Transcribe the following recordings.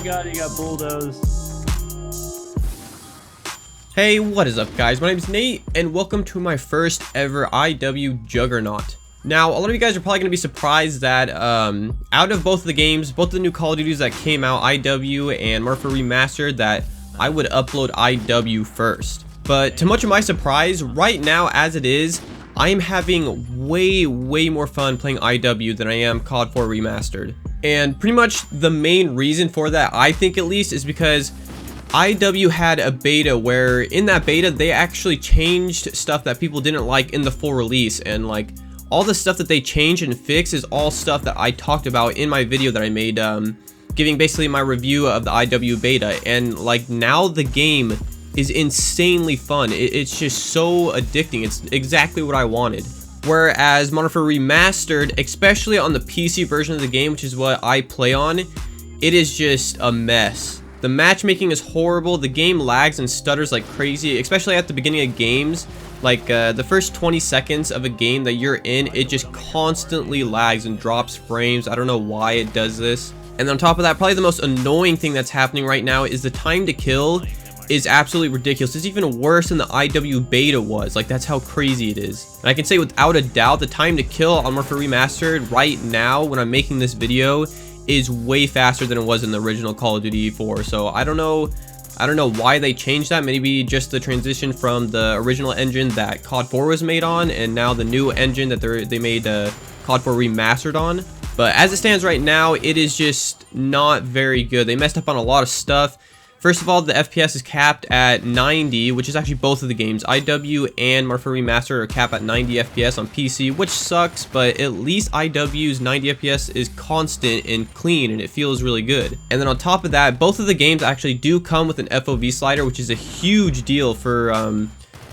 god, he got bulldozed. Hey, what is up guys? My name is Nate and welcome to my first ever IW Juggernaut. Now, a lot of you guys are probably going to be surprised that out of both of the games, both of the new Call of Duties that came out, IW and Modern Warfare Remastered, that I would upload IW first. But to much of my surprise, right now as it is, I am having way more fun playing IW than I am COD 4 Remastered. And pretty much the main reason for that, I think at least, is because IW had a beta where in that beta they actually changed stuff that people didn't like in the full release, and like all the stuff that they changed and fixed is all stuff that I talked about in my video that I made giving basically my review of the IW beta. And like now the game is insanely fun. It's just so addicting. It's exactly what I wanted. Whereas Modern Warfare Remastered, especially on the PC version of the game, which is what I play on, it is just a mess. The matchmaking is horrible, the game lags and stutters like crazy, especially at the beginning of games. Like the first 20 seconds of a game that you're in, it just constantly lags and drops frames. I don't know why it does this. And on top of that, probably the most annoying thing that's happening right now is the time to kill is absolutely ridiculous. It's even worse than the IW beta was. Like, that's how crazy it is. And I can say without a doubt, the time to kill on Modern Warfare Remastered right now when I'm making this video is way faster than it was in the original Call of Duty 4. So I don't know why they changed that. Maybe just the transition from the original engine that COD 4 was made on, and now the new engine that they made COD 4 Remastered on. But as it stands right now, it is just not very good. They messed up on a lot of stuff. First of all, the FPS is capped at 90, which is actually both of the games. IW and Modern Warfare Remastered are capped at 90 FPS on PC, which sucks, but at least IW's 90 FPS is constant and clean, and it feels really good. And then on top of that, both of the games actually do come with an FOV slider, which is a huge deal for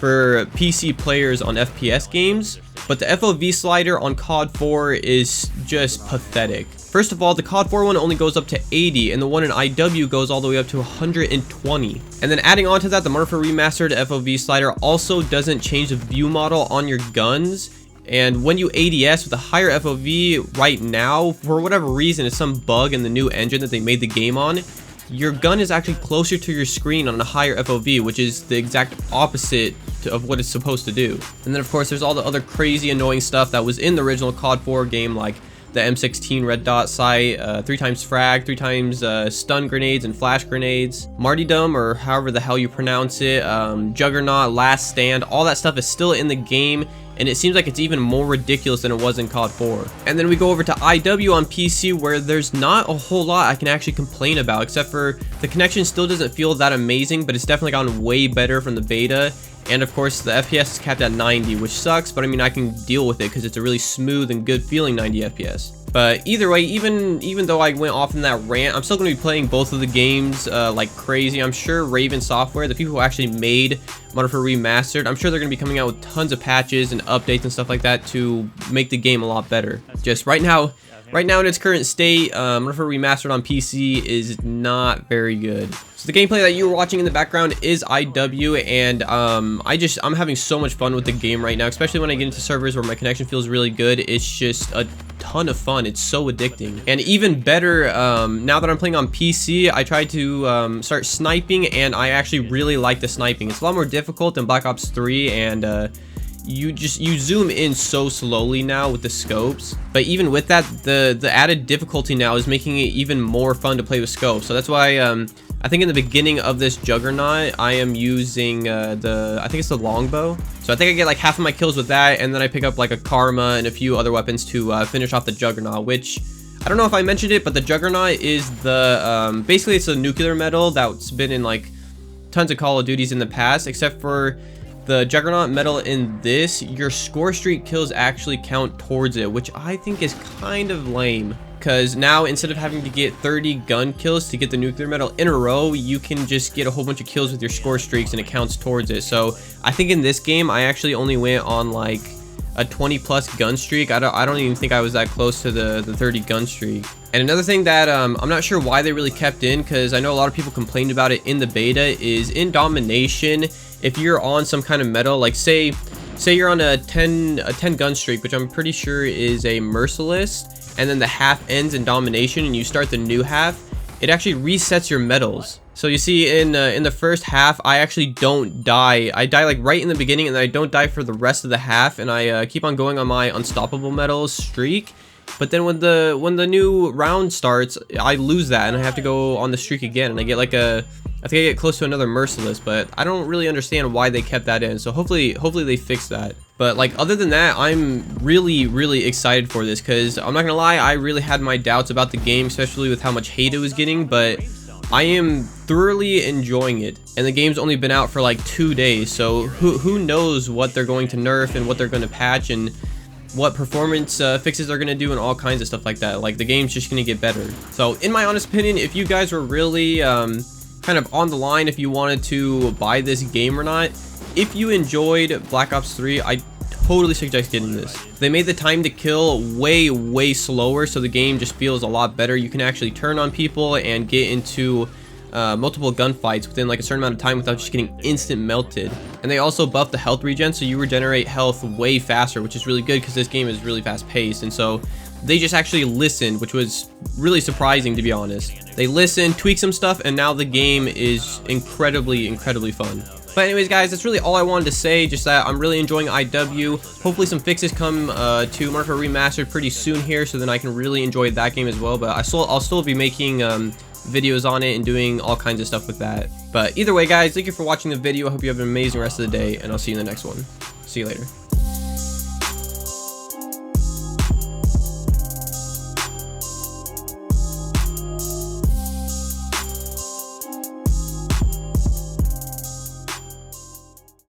PC players on FPS games. But the FOV slider on COD 4 is just pathetic. First of all, the COD 4 one only goes up to 80, and the one in IW goes all the way up to 120. And then adding on to that, the Modern Warfare Remastered FOV slider also doesn't change the view model on your guns. And when you ADS with a higher FOV right now, for whatever reason, it's some bug in the new engine that they made the game on, your gun is actually closer to your screen on a higher FOV, which is the exact opposite of what it's supposed to do. And then of course there's all the other crazy annoying stuff that was in the original COD 4 game, like the M16 red dot sight, 3x frag, 3x stun grenades and flash grenades, martyrdom, or however the hell you pronounce it, Juggernaut, last stand, all that stuff is still in the game, and it seems like it's even more ridiculous than it was in COD 4. And then we go over to IW on PC, where there's not a whole lot I can actually complain about, except for the connection still doesn't feel that amazing, but it's definitely gotten way better from the beta. And of course the FPS is capped at 90, which sucks, but I mean I can deal with it because it's a really smooth and good feeling 90 FPS. But either way, even though I went off in that rant, I'm still going to be playing both of the games like crazy. I'm sure Raven Software, the people who actually made Modern Warfare Remastered, I'm sure they're going to be coming out with tons of patches and updates and stuff like that to make the game a lot better. Just right now in its current state, Modern Warfare Remastered on PC is not very good. So the gameplay that you were watching in the background is IW, and I'm having so much fun with the game right now, especially when I get into servers where my connection feels really good. It's just a ton of fun. It's so addicting. And even better, now that I'm playing on PC, I tried to start sniping, and I actually really like the sniping. It's a lot more difficult than Black Ops 3, and you zoom in so slowly now with the scopes. But even with that, the added difficulty now is making it even more fun to play with scopes. So that's why I think in the beginning of this Juggernaut, I am using I think it's the longbow. So I think I get like half of my kills with that, and then I pick up like a Karma and a few other weapons to finish off the Juggernaut, which I don't know if I mentioned it, but the Juggernaut is the basically it's a nuclear medal that's been in like tons of Call of Duties in the past, except for the Juggernaut medal in this, your score streak kills actually count towards it, which I think is kind of lame. Because now, instead of having to get 30 gun kills to get the nuclear medal in a row, you can just get a whole bunch of kills with your score streaks and it counts towards it. So I think in this game, I actually only went on like a 20+ gun streak. I don't even think I was that close to the 30 gun streak. And another thing that I'm not sure why they really kept in, because I know a lot of people complained about it in the beta, is in domination, if you're on some kind of medal, like say you're on a 10 gun streak, which I'm pretty sure is a merciless, and then the half ends in domination and you start the new half, it actually resets your medals. So you see in the first half, I actually don't die. I die like right in the beginning, and then I don't die for the rest of the half, and I keep on going on my unstoppable medals streak. But then when the new round starts, I lose that, and I have to go on the streak again, and I get like I think I get close to another merciless, but I don't really understand why they kept that in. So hopefully they fix that. But like other than that, I'm really excited for this, because I'm not gonna lie, I really had my doubts about the game, especially with how much hate it was getting, but I am thoroughly enjoying it. And the game's only been out for like 2 days, so who knows what they're going to nerf and what they're going to patch and what performance fixes they're going to do and all kinds of stuff like that. Like the game's just going to get better. So in my honest opinion, if you guys were really kind of on the line if you wanted to buy this game or not, if you enjoyed Black Ops 3, I totally suggest getting this. They made the time to kill way slower, so the game just feels a lot better. You can actually turn on people and get into multiple gunfights within like a certain amount of time without just getting instant melted. And they also buffed the health regen, so you regenerate health way faster, which is really good because this game is really fast paced. And so they just actually listened, which was really surprising, to be honest. They listened, tweaked some stuff, and now the game is incredibly fun. But anyways, guys, that's really all I wanted to say. Just that I'm really enjoying IW. Hopefully some fixes come to Modern Warfare Remastered pretty soon here, so then I can really enjoy that game as well. But I'll still be making videos on it and doing all kinds of stuff with that. But either way, guys, thank you for watching the video. I hope you have an amazing rest of the day, and I'll see you in the next one. See you later.